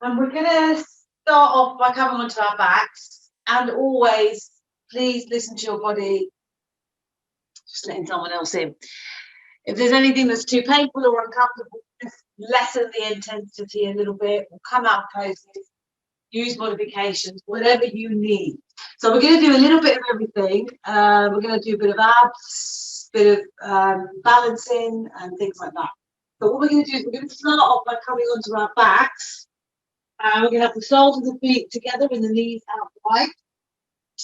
And we're going to start off by coming onto our backs. And always, please listen to your body. Just letting someone else in. If there's anything that's too painful or uncomfortable, just lessen the intensity a little bit, or come out poses, use modifications, whatever you need. So we're going to do a little bit of everything. We're going to do a bit of abs, bit of balancing and things like that. But what we're going to do is we're going to start off by coming onto our backs. We're going to have the soles of the feet together and the knees out wide.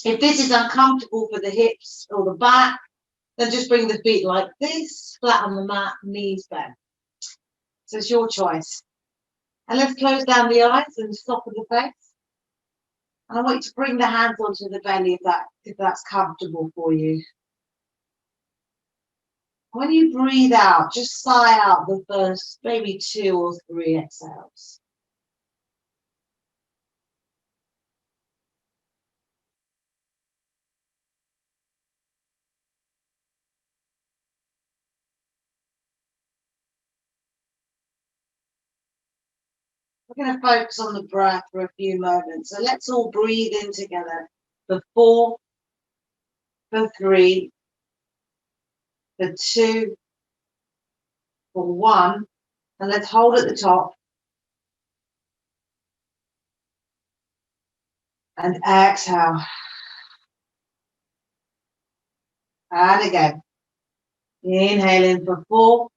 If this is uncomfortable for the hips or the back, then just bring the feet like this, flat on the mat, knees bent. So it's your choice. And let's close down the eyes and soften the face. And I want you to bring the hands onto the belly if that's comfortable for you. When you breathe out, just sigh out the first maybe 2 or 3 exhales. We're going to focus on the breath for a few moments. So let's all breathe in together for 4, for 3, for 2, for 1. And let's hold at the top. And exhale. And again. Inhale in for 4,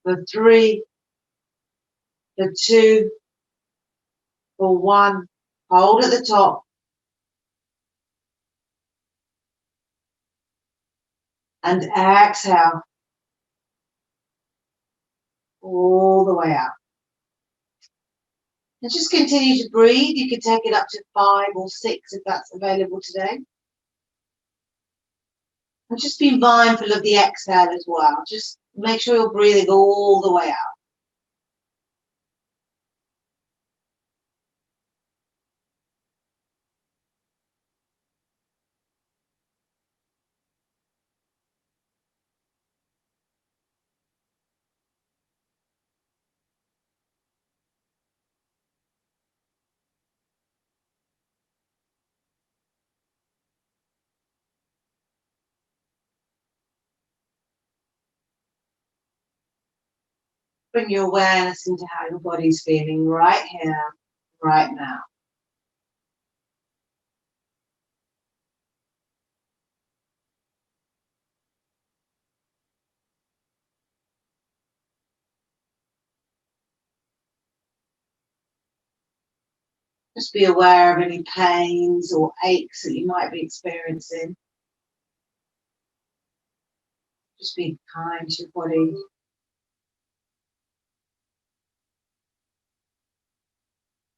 for 3, for 2, for 1. Hold at the top. And exhale. All the way out. And just continue to breathe. You can take it up to 5 or 6 if that's available today. And just be mindful of the exhale as well. Just make sure you're breathing all the way out. Bring your awareness into how your body's feeling right here, right now. Just be aware of any pains or aches that you might be experiencing. Just be kind to your body.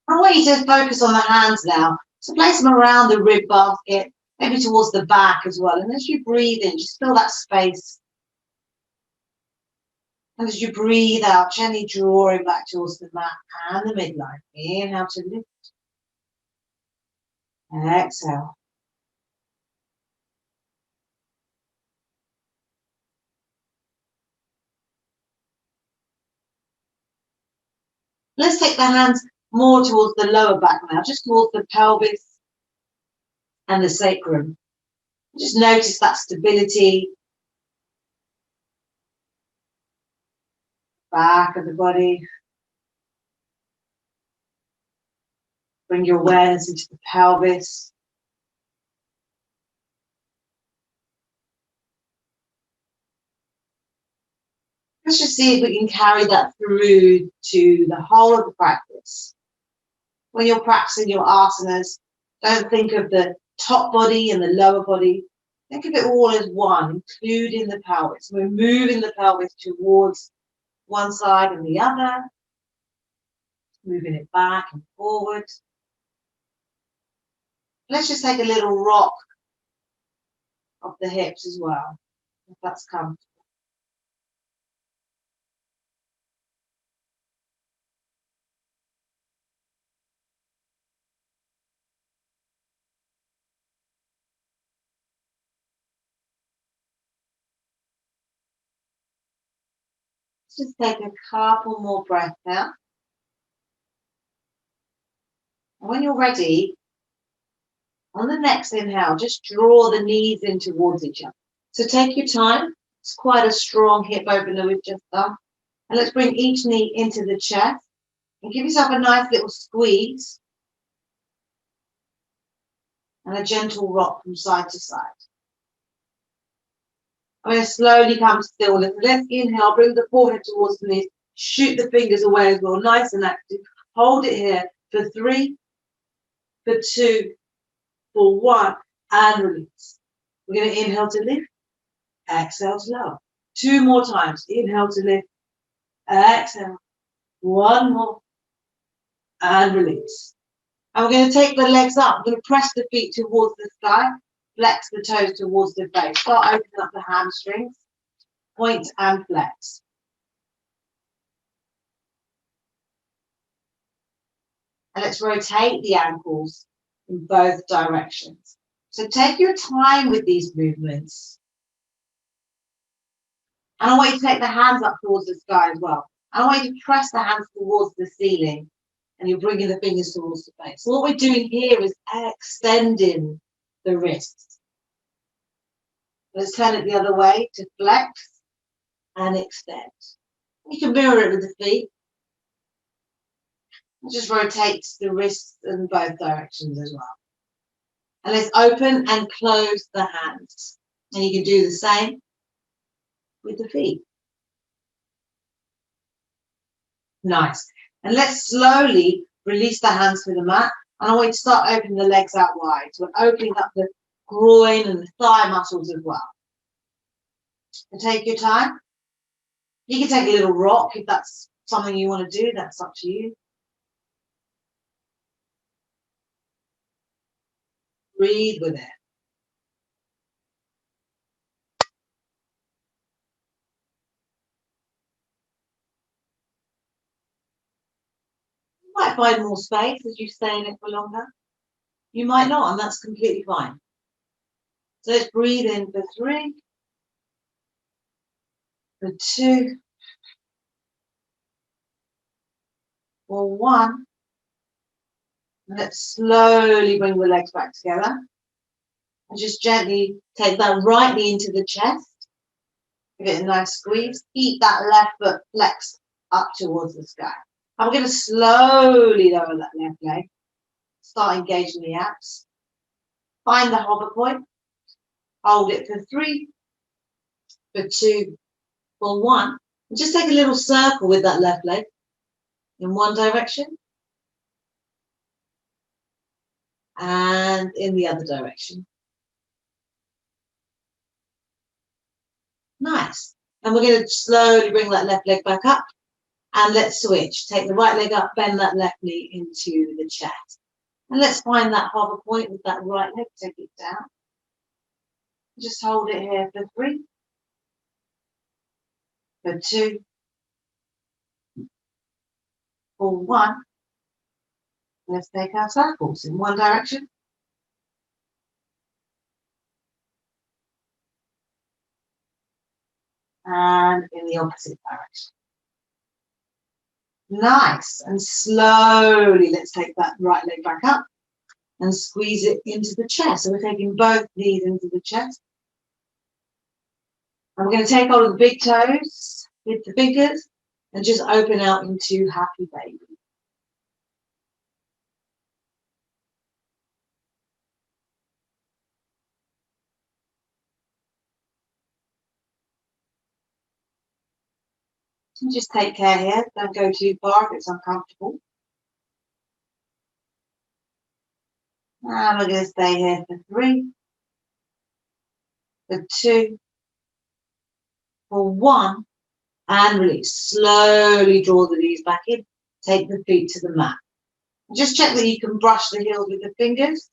I want you to focus on the hands now. So place them around the rib basket, maybe towards the back as well. And as you breathe in, just fill that space. And as you breathe out, gently drawing back towards the mat and the midline. Inhale to lift. Exhale. Let's take the hands more towards the lower back now, just towards the pelvis and the sacrum. Just notice that stability. Back of the body. Bring your awareness into the pelvis. Let's just see if we can carry that through to the whole of the practice. When you're practicing your asanas, don't think of the top body and the lower body. Think of it all as one, including the pelvis. We're moving the pelvis towards one side and the other, moving it back and forward. Let's just take a little rock of the hips as well, if that's comfortable. Let's just take a couple more breaths now. When you're ready, on the next inhale, just draw the knees in towards each other. So take your time. It's quite a strong hip opener we've just done. And let's bring each knee into the chest and give yourself a nice little squeeze and a gentle rock from side to side. I'm going to slowly come to stillness. Let's inhale, bring the forehead towards the knees, shoot the fingers away as well, nice and active. Hold it here for 3, for 2, for 1, and release. We're going to inhale to lift, exhale to lower. 2 more times. Inhale to lift, exhale. 1 more, and release. And we're going to take the legs up. We're going to press the feet towards the sky, flex the toes towards the face. Start opening up the hamstrings, point and flex. And let's rotate the ankles in both directions. So take your time with these movements. And I want you to take the hands up towards the sky as well. And I want you to press the hands towards the ceiling. And you're bringing the fingers towards the face. So what we're doing here is extending the wrists. Let's turn it the other way to flex and extend. You can mirror it with the feet. It just rotates the wrists in both directions as well. And let's open and close the hands. And you can do the same with the feet. Nice. And let's slowly release the hands to the mat. And I want you to start opening the legs out wide. So we're opening up the groin and the thigh muscles as well. And take your time. You can take a little rock if that's something you want to do. That's up to you. Breathe with it. You might find more space as you stay in it for longer. You might not, and that's completely fine. So let's breathe in for 3, for 2, for 1. And let's slowly bring the legs back together. And just gently take that right knee into the chest. Give it a nice squeeze. Keep that left foot flexed up towards the sky. And we're going to slowly lower that left leg. Start engaging the abs. Find the hover point. Hold it for 3, for 2, for 1. And just take a little circle with that left leg in one direction and in the other direction. Nice. And we're going to slowly bring that left leg back up. And let's switch. Take the right leg up, bend that left knee into the chest. And let's find that hover point with that right leg. Take it down. Just hold it here for 3, for 2, for 1. Let's take our circles in one direction. And in the opposite direction. Nice. And slowly let's take that right leg back up and squeeze it into the chest. So we're taking both knees into the chest. And we're going to take hold of the big toes with the fingers and just open out into happy baby. And just take care here. Don't go too far if it's uncomfortable. And we're going to stay here for 3, for 2, for 1, and release. Slowly draw the knees back in. Take the feet to the mat. And just check that you can brush the heels with the fingers.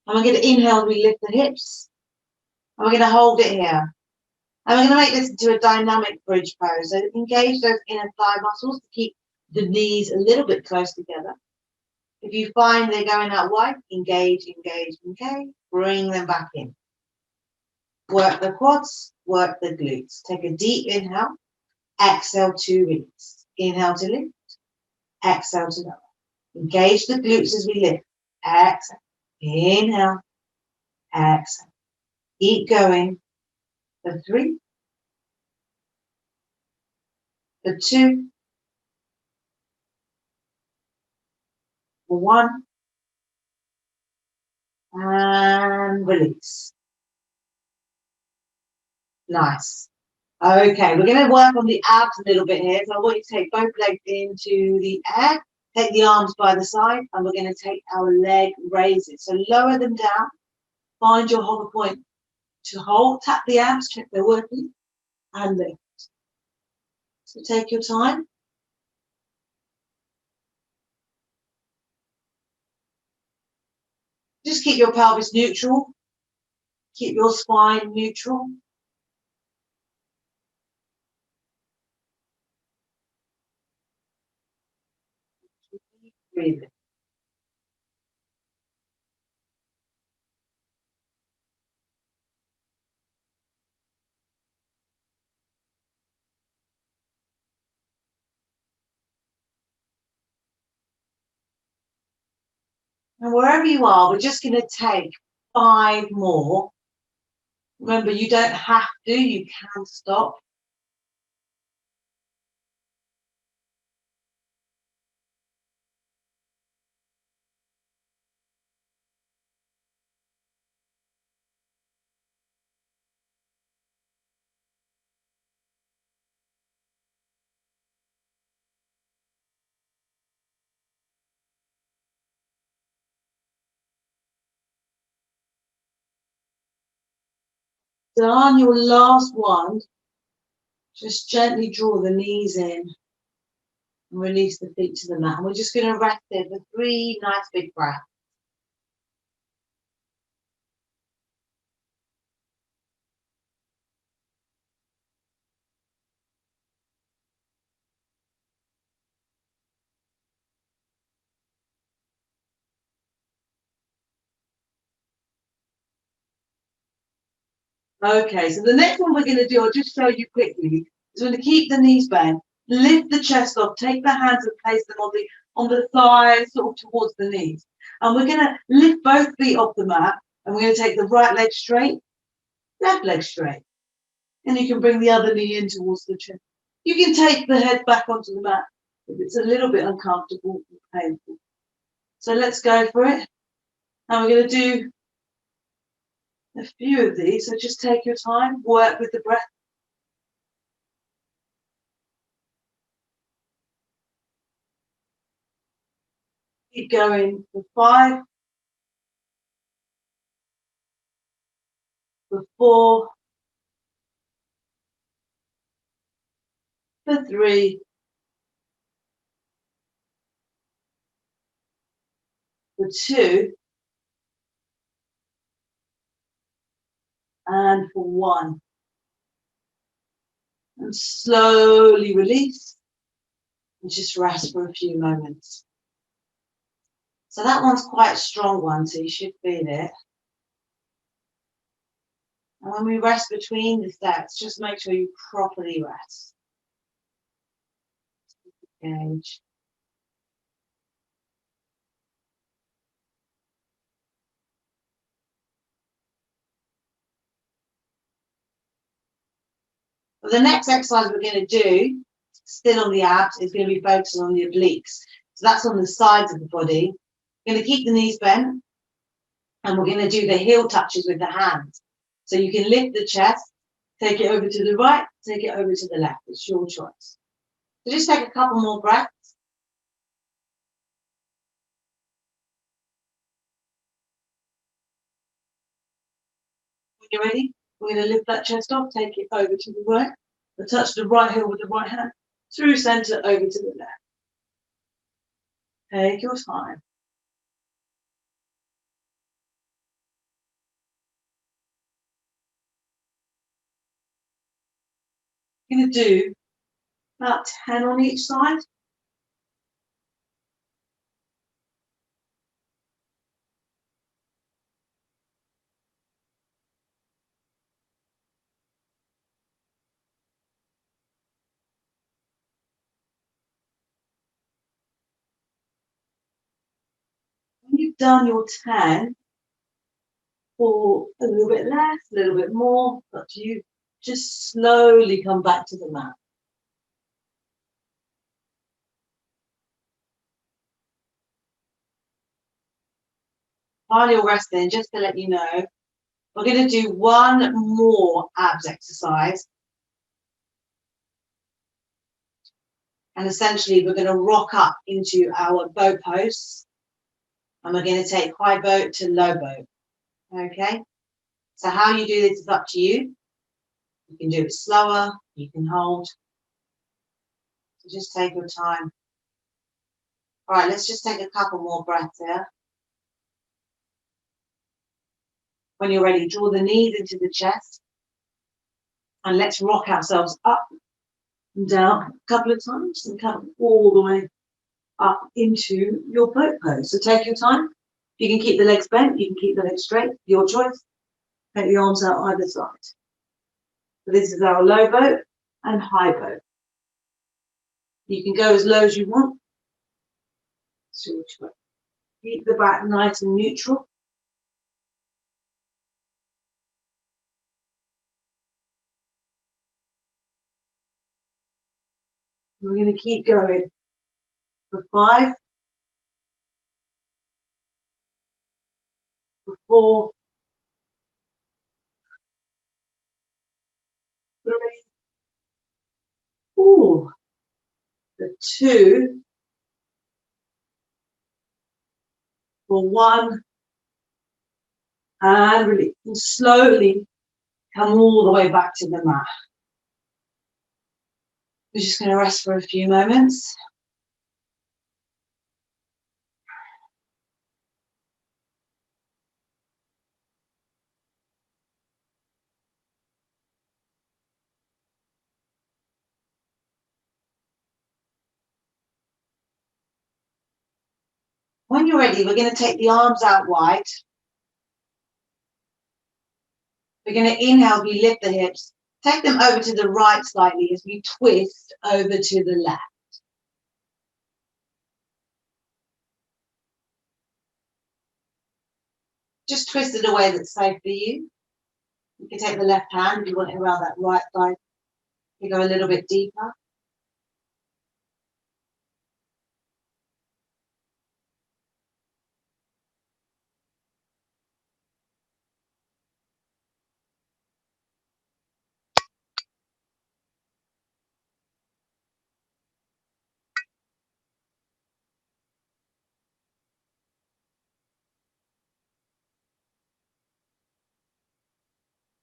And we're going to inhale, we lift the hips. And we're going to hold it here. And we're going to make this into a dynamic bridge pose. So engage those inner thigh muscles to keep the knees a little bit close together. If you find they're going out wide, engage, engage, engage. Bring them back in. Work the quads, work the glutes. Take a deep inhale. Exhale to release. Inhale to lift. Exhale to lower. Engage the glutes as we lift. Exhale. Inhale. Exhale. Keep going. For 3. For 2. For 1. And release. Nice. Okay, we're going to work on the abs a little bit here. So I want you to take both legs into the air. Take the arms by the side, and we're going to take our leg raises. So lower them down. Find your hover point to hold. Tap the abs, check they're working, and lift. So take your time. Just keep your pelvis neutral. Keep your spine neutral. Breathe in. And wherever you are, we're just going to take 5 more. Remember, you don't have to, you can stop. So on your last one, just gently draw the knees in and release the feet to the mat. And we're just going to rest there for 3 nice big breaths. Okay, so the next one we're going to do, I'll just show you quickly, is we're going to keep the knees bent, lift the chest up, take the hands and place them on the thighs, sort of towards the knees. And we're going to lift both feet off the mat, and we're going to take the right leg straight, left leg straight. And you can bring the other knee in towards the chest. You can take the head back onto the mat if it's a little bit uncomfortable or painful. So let's go for it. And we're going to do a few of these, so just take your time, work with the breath. Keep going for 5, for 4, for 3, for 2, and for 1. And slowly release and just rest for a few moments. So that one's quite a strong one, so you should feel it. And when we rest between the sets, just make sure you properly rest. Engage. Well, the next exercise we're going to do, still on the abs, is going to be focusing on the obliques. So that's on the sides of the body. We're going to keep the knees bent, and we're going to do the heel touches with the hands. So you can lift the chest, take it over to the right, take it over to the left. It's your choice. So just take a couple more breaths. When you're ready, we're going to lift that chest off, take it over to the right, and touch the right heel with the right hand, through center, over to the left. Take your time. You're going to do about 10 on each side. you've done your 10, or a little bit less, a little bit more, up to you, just slowly come back to the mat. While you're resting, just to let you know, we're going to do one more abs exercise. And essentially, we're going to rock up into our boat pose. And we're going to take high boat to low boat. Okay? So how you do this is up to you. You can do it slower. You can hold. So just take your time. All right, let's just take a couple more breaths here. When you're ready, draw the knees into the chest. And let's rock ourselves up and down a couple of times and come all the way up into your boat pose. So take your time. You can keep the legs bent, you can keep the legs straight, your choice. Take the arms out either side. So this is our low boat and high boat. You can go as low as you want. So keep the back nice and neutral. We're going to keep going for 5, for 4, 3, 4, for 2, for 1, and release. And slowly come all the way back to the mat. We're just going to rest for a few moments. When you're ready, we're going to take the arms out wide. We're going to inhale, we lift the hips. Take them over to the right slightly as we twist over to the left. Just twist it away that's safe for you. You can take the left hand if you want it around that right side. You go a little bit deeper.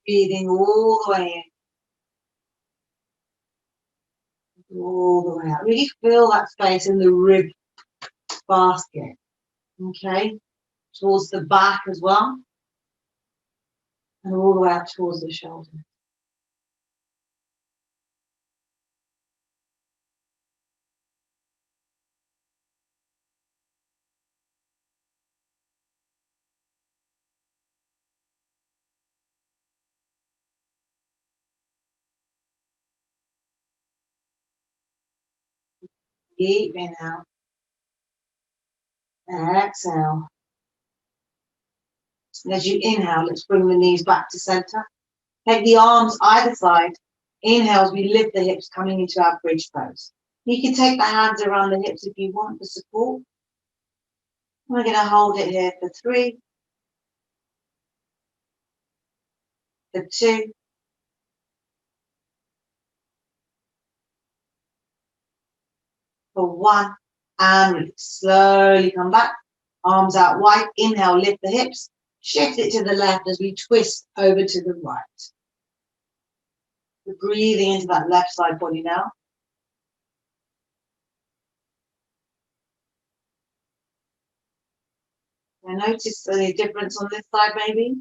Breathing all the way in, all the way out. Really feel that space in the rib basket. Okay, towards the back as well. And all the way up towards the shoulder. Deep inhale. Exhale. And as you inhale, let's bring the knees back to center. Take the arms either side. Inhale as we lift the hips, coming into our bridge pose. You can take the hands around the hips if you want for support. We're going to hold it here for 3, for 2, for 1, and release. Slowly come back. Arms out wide. Inhale, lift the hips. Shift it to the left as we twist over to the right. We're breathing into that left side body now. I notice any difference on this side, maybe?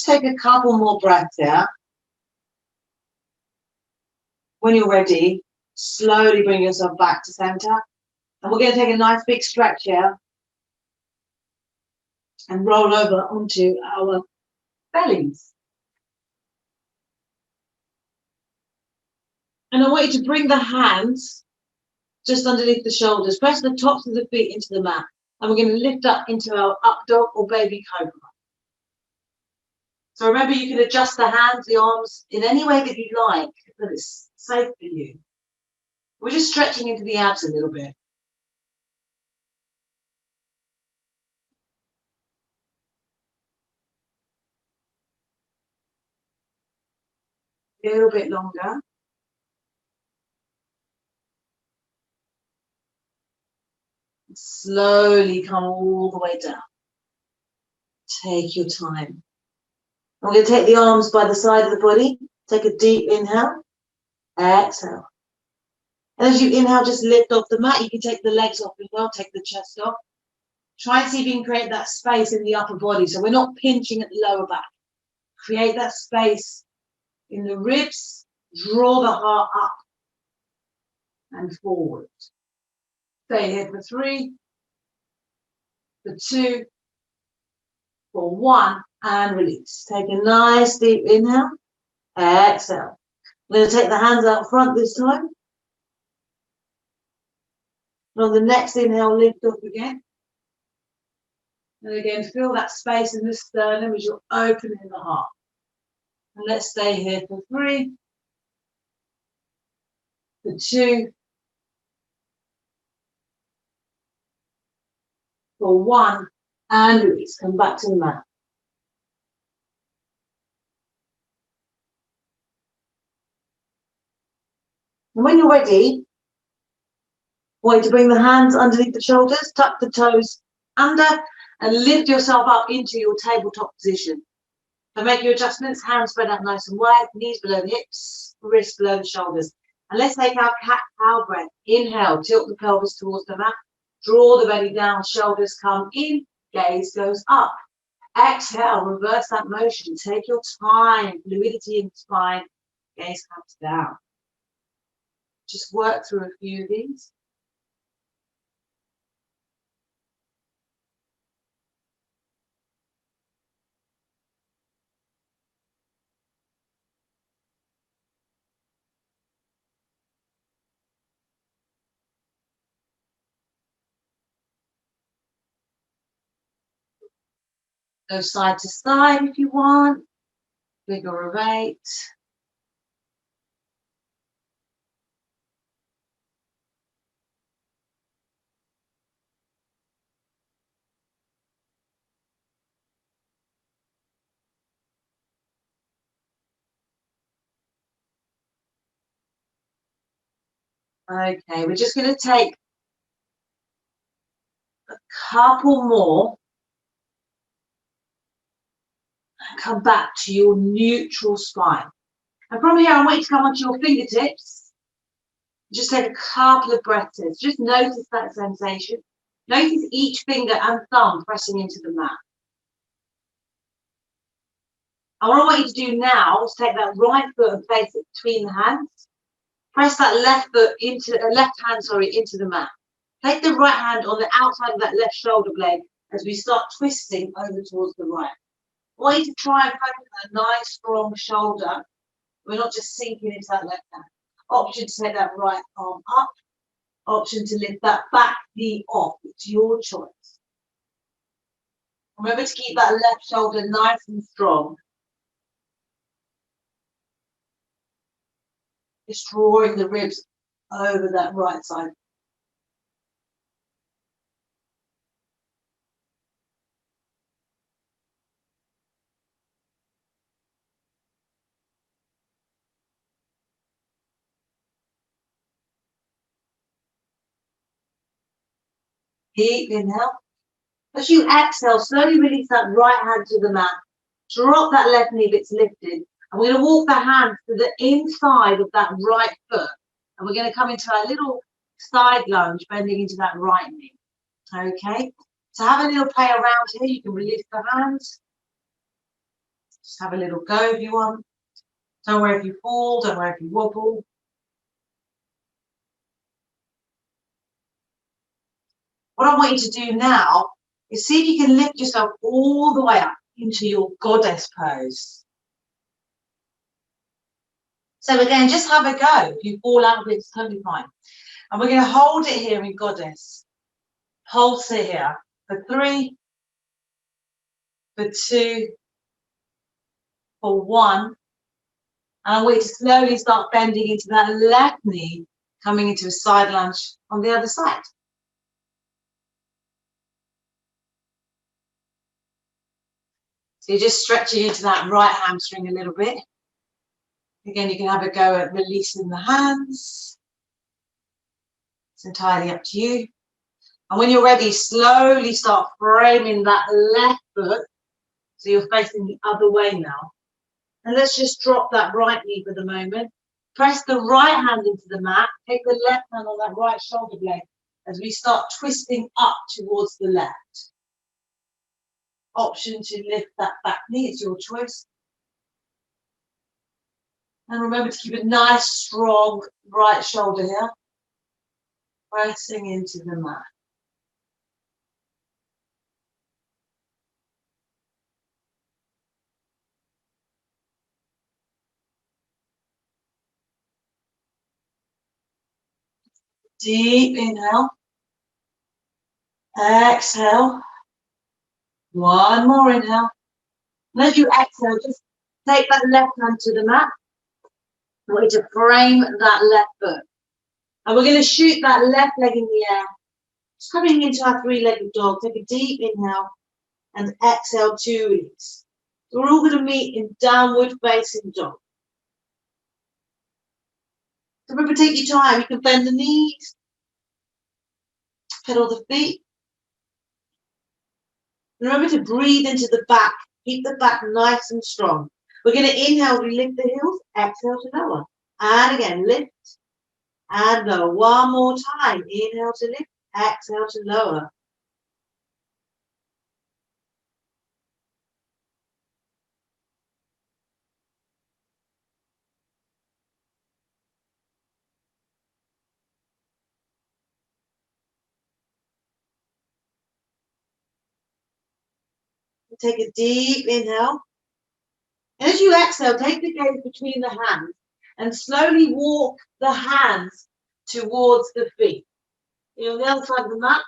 take a couple more breaths here. When you're ready, slowly bring yourself back to center. And we're going to take a nice big stretch here and roll over onto our bellies. And I want you to bring the hands just underneath the shoulders. Press the tops of the feet into the mat. And we're going to lift up into our up dog or baby cobra. So remember, you can adjust the hands, the arms in any way that you like, that it's safe for you. We're just stretching into the abs a little bit. A little bit longer. Slowly come all the way down. Take your time. I'm going to take the arms by the side of the body. Take a deep inhale. Exhale. And as you inhale, just lift off the mat. You can take the legs off as well. Take the chest off. Try and see if you can create that space in the upper body. So we're not pinching at the lower back. Create that space in the ribs. Draw the heart up and forward. Stay here for 3, for 2, for 1, and release. Take a nice deep inhale. Exhale. We're going to take the hands out front this time. And on the next inhale, lift up again. And again, feel that space in the sternum as you're opening the heart. And let's stay here for 3, for 2, for 1, and release. Come back to the mat. And when you're ready, I want you to bring the hands underneath the shoulders, tuck the toes under, and lift yourself up into your tabletop position. And make your adjustments, hands spread out nice and wide, knees below the hips, wrists below the shoulders. And let's take our cat-cow breath. Inhale, tilt the pelvis towards the mat, draw the belly down, shoulders come in, gaze goes up. Exhale, reverse that motion. Take your time, fluidity in the spine, gaze comes down. Just work through a few of these. Go side to side if you want. Figure of 8. Okay, we're just going to take a couple more and come back to your neutral spine. And from here, I want you to come onto your fingertips. Just take a couple of breaths in. Just notice that sensation. Notice each finger and thumb pressing into the mat. And what I want you to do now is take that right foot and place it between the hands. Press that left hand into the mat. Take the right hand on the outside of that left shoulder blade as we start twisting over towards the right. I want you to try and focus on a nice strong shoulder. We're not just sinking into that left hand. Option to take that right arm up. Option to lift that back knee off. It's your choice. Remember to keep that left shoulder nice and strong. Just drawing the ribs over that right side. Deep inhale. As you exhale, slowly release that right hand to the mat. Drop that left knee if it's lifted. And we're going to walk the hands to the inside of that right foot. And we're going to come into our little side lunge, bending into that right knee. Okay? So have a little play around here. You can release the hands. Just have a little go if you want. Don't worry if you fall, don't worry if you wobble. What I want you to do now is see if you can lift yourself all the way up into your goddess pose. So again, just have a go. If you fall out of it, it's totally fine. And we're going to hold it here in goddess. Pulse it here for 3, for 2, for 1. And I want you to slowly start bending into that left knee, coming into a side lunge on the other side. So you're just stretching into that right hamstring a little bit. Again, you can have a go at releasing the hands. It's entirely up to you. And when you're ready, slowly start framing that left foot. So you're facing the other way now. And let's just drop that right knee for the moment. Press the right hand into the mat. Take the left hand on that right shoulder blade as we start twisting up towards the left. Option to lift that back knee, it's your choice. And remember to keep a nice, strong right shoulder here. Pressing into the mat. Deep inhale. Exhale. One more inhale. And as you exhale, just take that left hand to the mat. I want you to frame that left foot. And we're going to shoot that left leg in the air. Just coming into our 3-legged dog. Take a deep inhale and exhale to release. So we're all going to meet in downward facing dog. So remember, take your time. You can bend the knees, pedal the feet. Remember to breathe into the back. Keep the back nice and strong. We're going to inhale, we lift the heels, exhale to lower. And again, lift and lower. One more time. Inhale to lift, exhale to lower. Take a deep inhale. And as you exhale, take the gaze between the hands and slowly walk the hands towards the feet. You're on the other side of the mat,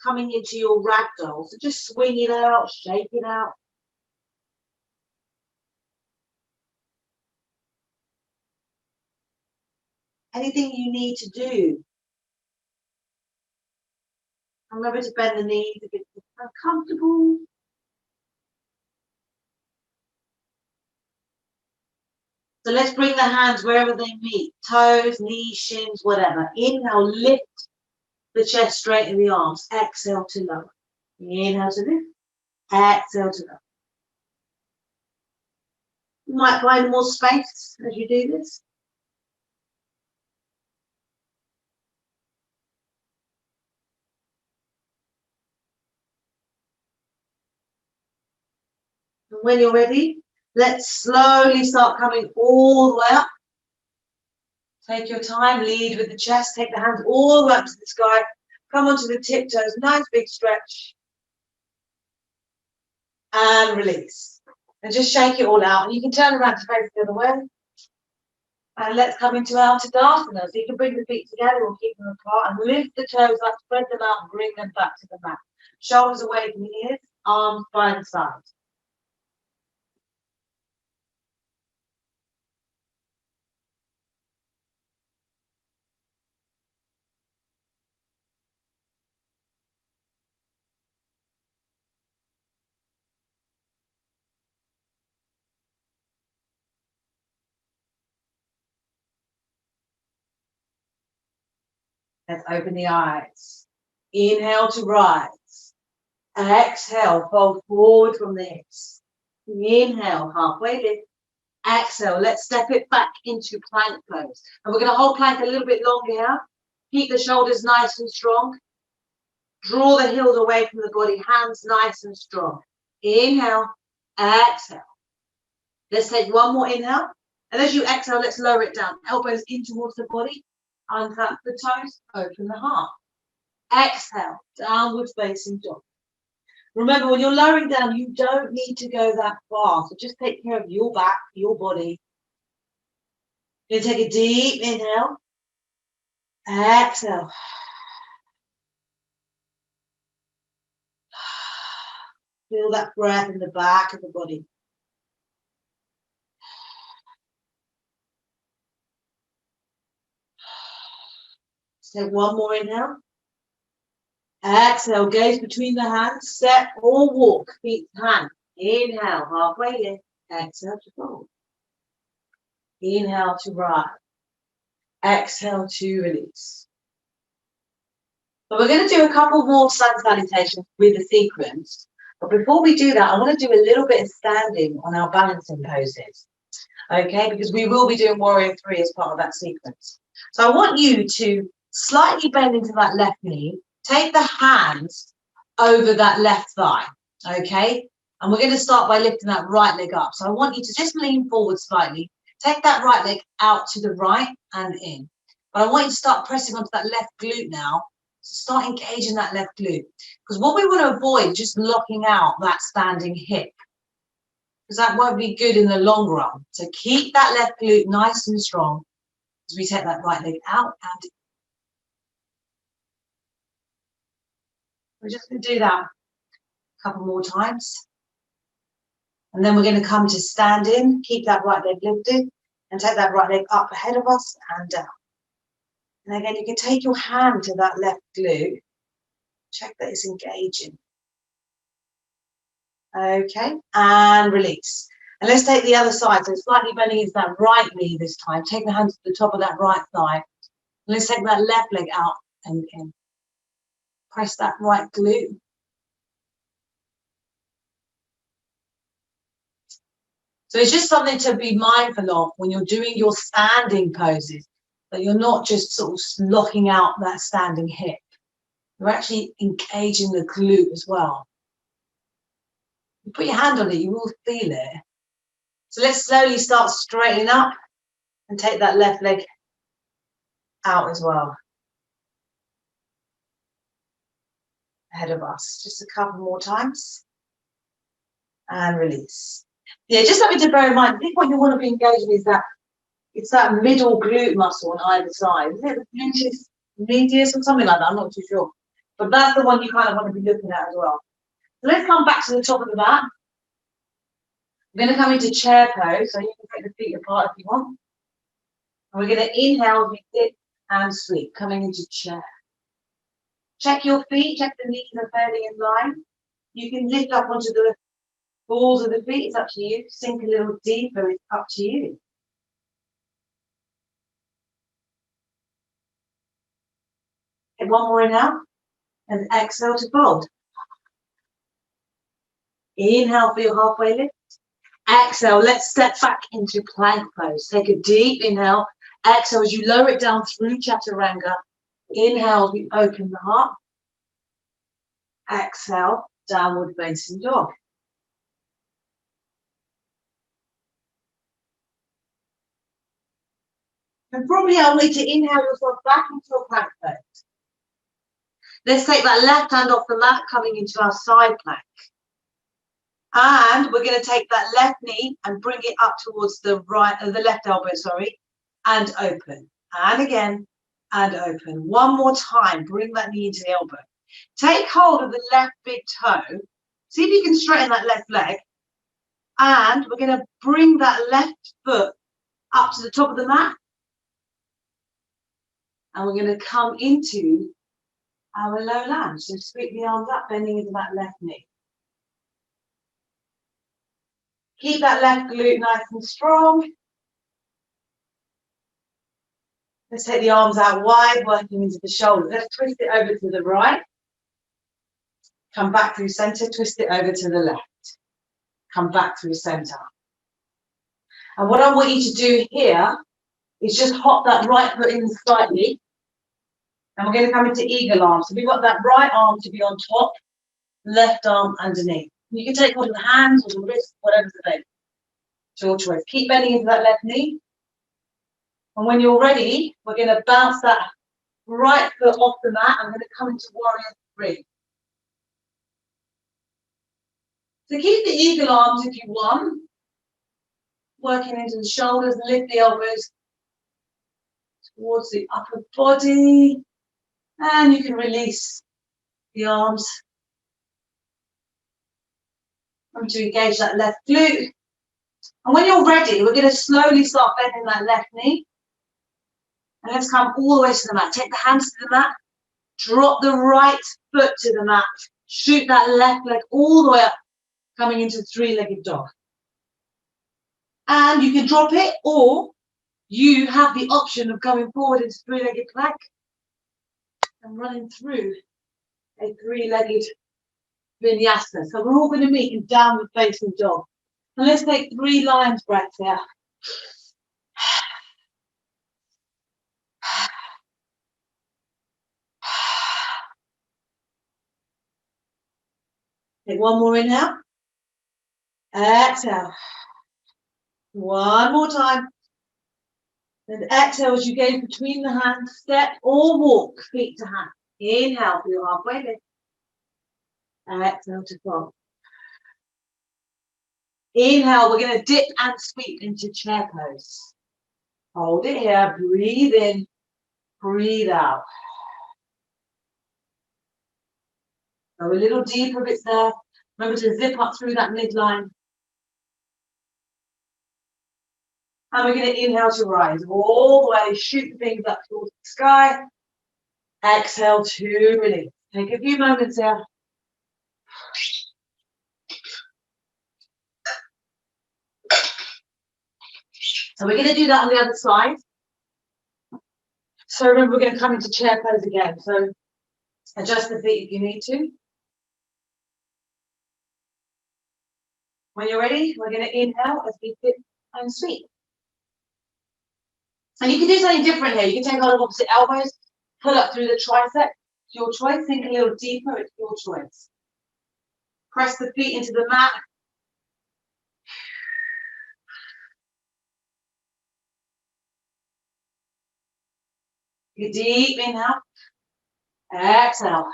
coming into your ragdoll. So just swing it out, shake it out. Anything you need to do. Remember to bend the knees if it's uncomfortable. So let's bring the hands wherever they meet. Toes, knees, shins, whatever. Inhale, lift the chest, straighten the arms. Exhale to lower. Inhale to lift. Exhale to lower. You might find more space as you do this. And when you're ready, let's slowly start coming all the way up. Take your time, lead with the chest, take the hands all the way up to the sky. Come onto the tiptoes, nice big stretch. And release. And just shake it all out. And you can turn around to face the other way. And let's come into our Tadasana. So you can bring the feet together or keep them apart and lift the toes up, spread them out and bring them back to the mat. Shoulders away from the ears, arms by the side. Let's open the eyes. Inhale to rise. Exhale, fold forward from the hips. Inhale, halfway lift. Exhale, let's step it back into plank pose. And we're going to hold plank a little bit longer here. Keep the shoulders nice and strong. Draw the heels away from the body, hands nice and strong. Inhale, exhale. Let's take one more inhale. And as you exhale, let's lower it down. Elbows in towards the body. Unclamp the toes. Open the heart. Exhale. Downward facing dog. Remember, when you're lowering down, you don't need to go that far. So just take care of your back, your body. You're going to take a deep inhale. Exhale. Feel that breath in the back of the body. Let's take one more inhale. Exhale, gaze between the hands, step or walk, feet hand. Inhale, halfway lift. Exhale to fold. Inhale to rise. Exhale to release. So we're going to do a couple more sun salutations with the sequence. But before we do that, I want to do a little bit of standing on our balancing poses. Okay, because we will be doing Warrior 3 as part of that sequence. So I want you to slightly bend into that left knee. Take the hands over that left thigh, okay? And we're going to start by lifting that right leg up. So I want you to just lean forward slightly. Take that right leg out to the right and in. But I want you to start pressing onto that left glute now. So start engaging that left glute. Because what we want to avoid is just locking out that standing hip. Because that won't be good in the long run. So keep that left glute nice and strong as we take that right leg out and in. We're just going to do that a couple more times. And then we're going to come to stand in, keep that right leg lifted, and take that right leg up ahead of us and down. And again, you can take your hand to that left glute. Check that it's engaging. Okay, and release. And let's take the other side. So slightly bending into that right knee this time. Take the hands to the top of that right thigh. And let's take that left leg out and in. Press that right glute. So it's just something to be mindful of when you're doing your standing poses, that you're not just sort of locking out that standing hip. You're actually engaging the glute as well. You put your hand on it, you will feel it. So let's slowly start straightening up and take that left leg out as well. Ahead of us. Just a couple more times. And release. Yeah, just something to bear in mind. I think what you want to be engaging is that it's that middle glute muscle on either side. Is it the gluteus medius or something like that? I'm not too sure. But that's the one you kind of want to be looking at as well. So let's come back to the top of the mat. We're going to come into chair pose, so you can take the feet apart if you want. And we're going to inhale, we dip and sweep, coming into chair. Check your feet, check the knees are fairly in line. You can lift up onto the balls of the feet, it's up to you. Sink a little deeper, it's up to you. Get one more inhale, and exhale to fold. Inhale for your halfway lift. Exhale, let's step back into plank pose. Take a deep inhale. Exhale as you lower it down through chaturanga. Inhale as we open the heart. Exhale, downward facing dog. And from here, I want you to inhale yourself back into a plank pose. Let's take that left hand off the mat, coming into our side plank. And we're going to take that left knee and bring it up towards the right, the left elbow, sorry, and open. And again, and open. One more time, bring that knee into the elbow. Take hold of the left big toe. See if you can straighten that left leg. And we're going to bring that left foot up to the top of the mat. And we're going to come into our low lunge. So sweep the arms up, bending into that left knee. Keep that left glute nice and strong. Let's take the arms out wide, working into the shoulders. Let's twist it over to the right. Come back through center, twist it over to the left. Come back through center. And what I want you to do here is just hop that right foot in slightly. And we're going to come into eagle arm. So we've got that right arm to be on top, left arm underneath. You can take hold of the hands or the wrists, whatever's available. It's your choice. Keep bending into that left knee. And when you're ready, we're going to bounce that right foot off the mat. I'm going to come into warrior 3. So keep the eagle arms if you want. Working into the shoulders, lift the elbows towards the upper body. And you can release the arms. Remember to engage that left glute. And when you're ready, we're going to slowly start bending that left knee. And let's come all the way to the mat. Take the hands to the mat. Drop the right foot to the mat. Shoot that left leg all the way up, coming into three-legged dog. And you can drop it, or you have the option of coming forward into three-legged plank and running through a three-legged vinyasa. So we're all going to meet in downward facing dog. And let's take 3 lion's breaths here. Take one more inhale. Exhale. One more time. And exhale as you gaze between the hands, step or walk feet to hand. Inhale for your halfway lift. Exhale to fold. Inhale, we're going to dip and sweep into chair pose. Hold it here, breathe in, breathe out. Go a little deeper if it's there. Remember to zip up through that midline. And we're going to inhale to rise all the way, shoot the fingers up towards the sky. Exhale to release. Take a few moments here. So we're going to do that on the other side. So remember, we're going to come into chair pose again. So adjust the feet if you need to. When you're ready, we're going to inhale as we dip and sweep. And you can do something different here. You can take hold of opposite elbows, pull up through the tricep. It's your choice. Sink a little deeper. It's your choice. Press the feet into the mat. Take a deep inhale. Exhale.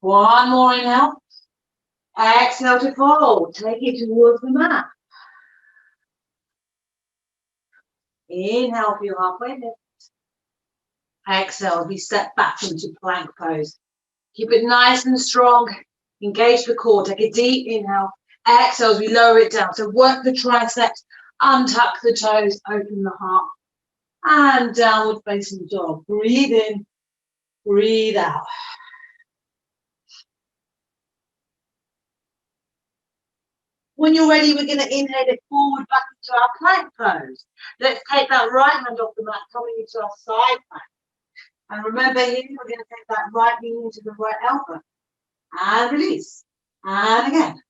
One more inhale. Exhale to fold. Take it towards the mat. Inhale for your halfway lift. Exhale, we step back into plank pose. Keep it nice and strong. Engage the core. Take a deep inhale. Exhale as we lower it down. So work the triceps, untuck the toes, open the heart. And downward facing dog. Breathe in, breathe out. When you're ready, we're going to inhale it forward back into our plank pose. Let's take that right hand off the mat, coming into our side plank. And remember here, we're going to take that right knee into the right elbow. And release. And again.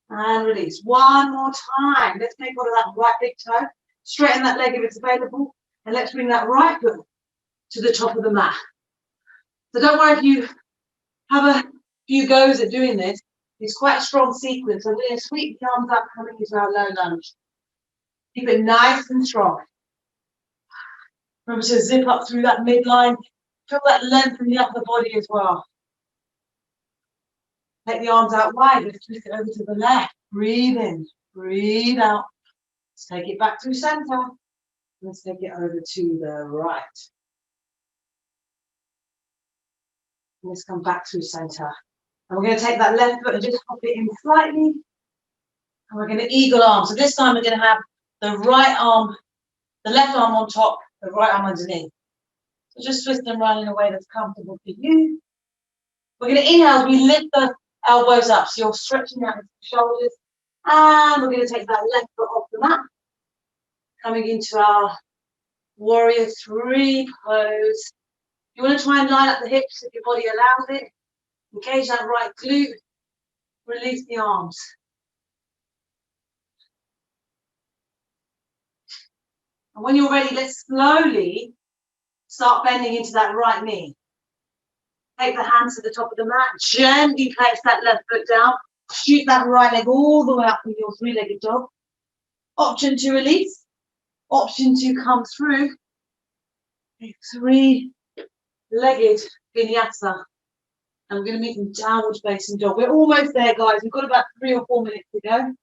And release. One more time. Let's take hold of that right big toe. Straighten that leg if it's available. And let's bring that right foot to the top of the mat. So don't worry if you have a few goes at doing this. It's quite a strong sequence. So we're going to sweep the arms up, coming into our low lunge. Keep it nice and strong. Remember to zip up through that midline. Feel that length in the upper body as well. Take the arms out wide. Let's twist it over to the left. Breathe in. Breathe out. Let's take it back through center. Let's take it over to the right. Let's come back through center. And we're going to take that left foot and just hop it in slightly. And we're going to eagle arm. So this time we're going to have the right arm, the left arm on top, the right arm underneath. So just twist them around in a way that's comfortable for you. We're going to inhale as we lift the elbows up. So you're stretching out into the shoulders. And we're going to take that left foot off the mat. Coming into our warrior 3 pose. You want to try and line up the hips if your body allows it. Engage that right glute. Release the arms. And when you're ready, let's slowly start bending into that right knee. Take the hands to the top of the mat. Gently place that left foot down. Shoot that right leg all the way up in your three-legged dog. Option to release, option to come through a three-legged vinyasa. And we're going to meet in downward facing dog. We're almost there, guys. We've got about 3 or 4 minutes to go.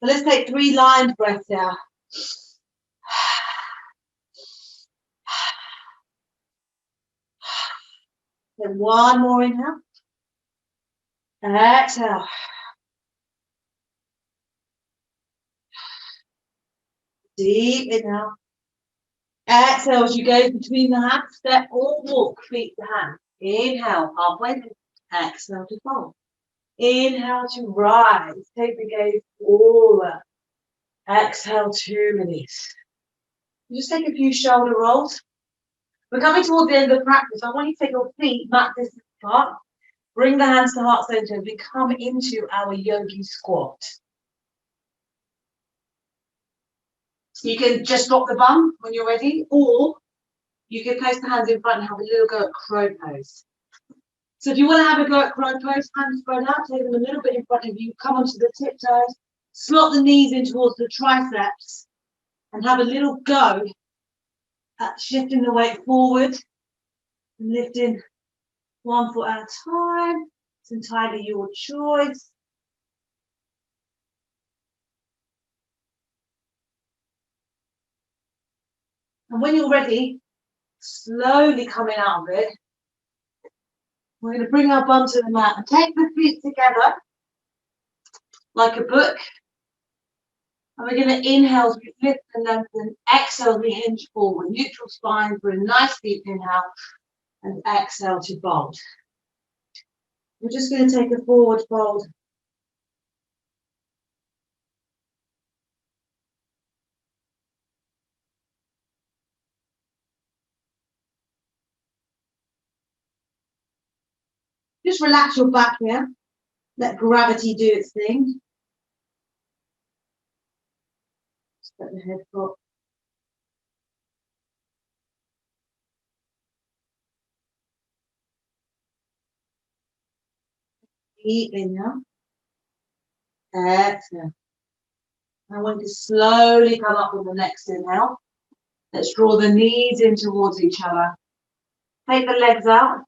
So let's take 3 lined breaths here. Then 1 more inhale. Exhale. Deep inhale. Exhale as you go between the hands. Step or walk feet to hand. Inhale, halfway. Exhale to fold. Inhale to rise. Take the gaze forward. Exhale to release. Just take a few shoulder rolls. We're coming toward the end of the practice. I want you to take your feet mat distance apart. Bring the hands to heart center and we come into our yogi squat. You can just drop the bum when you're ready, or you can place the hands in front and have a little go at crow pose. So if you want to have a go at crow pose, hands spread out, take them a little bit in front of you, come onto the tiptoes, slot the knees in towards the triceps, and have a little go at shifting the weight forward and lifting 1 foot at a time. It's entirely your choice. And when you're ready, slowly coming out of it, we're going to bring our bum to the mat and take the feet together like a book. And we're going to inhale as we lift and lengthen, exhale as we hinge forward, neutral spine for a nice deep inhale, and exhale to fold. We're just going to take a forward fold. Just relax your back here. Let gravity do its thing. Just let the head drop. Deep inhale. Exhale. I want you to slowly come up with the next inhale. Let's draw the knees in towards each other. Take the legs out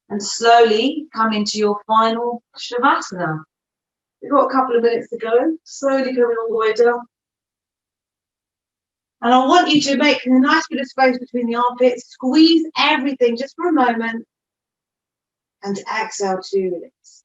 and slowly come into your final Shavasana. We've got a couple of minutes to go. Slowly coming all the way down. And I want you to make a nice bit of space between the armpits. Squeeze everything just for a moment. And exhale to release.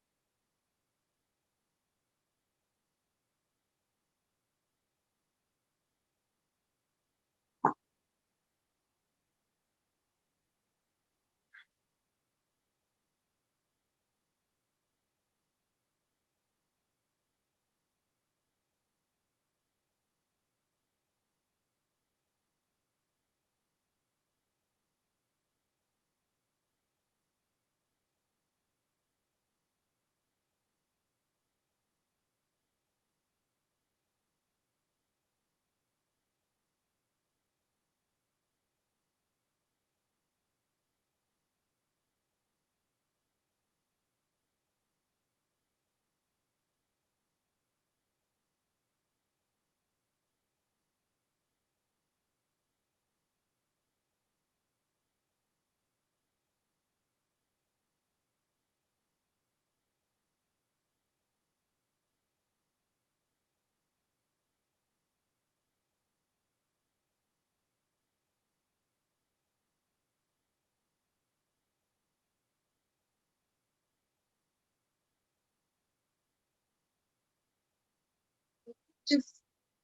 Just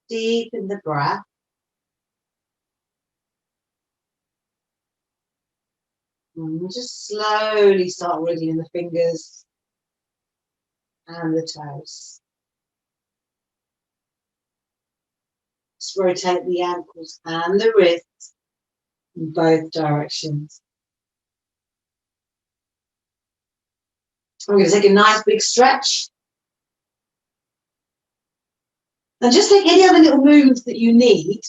deepen the breath. And we'll just slowly start wiggling the fingers and the toes. Just rotate the ankles and the wrists in both directions. I'm going to take a nice big stretch. And just take any other little movements that you need.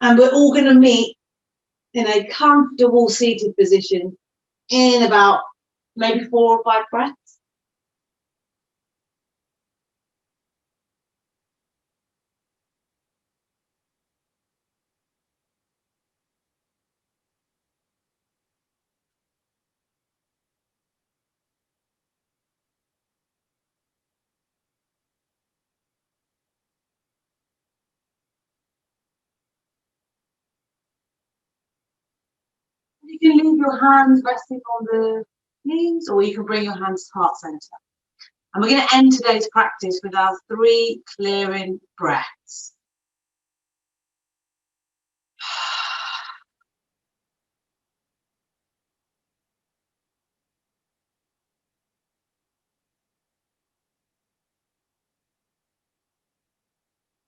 And we're all going to meet in a comfortable seated position in about maybe 4 or 5 breaths. can leave your hands resting on the knees, or you can bring your hands to heart center. And we're going to end today's practice with our 3 clearing breaths.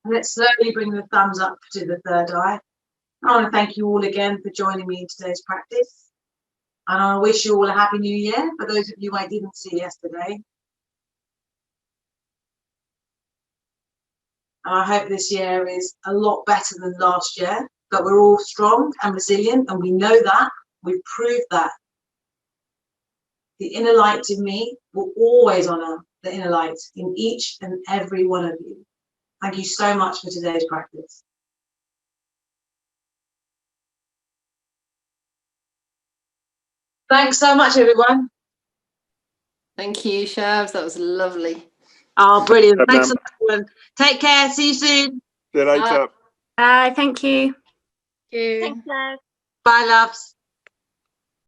Let's slowly bring the thumbs up to the third eye. I want to thank you all again for joining me in today's practice. And I wish you all a happy new year, for those of you I didn't see yesterday. And I hope this year is a lot better than last year, but we're all strong and resilient, and we know that. We've proved that. The inner light in me will always honour the inner light in each and every one of you. Thank you so much for today's practice. Thanks so much, everyone. Thank you, Shabs. That was lovely. Oh, brilliant. Thanks so much, everyone. Take care. See you soon. See you later. Bye. Thank you. Thank you. Thanks, love. Bye, loves.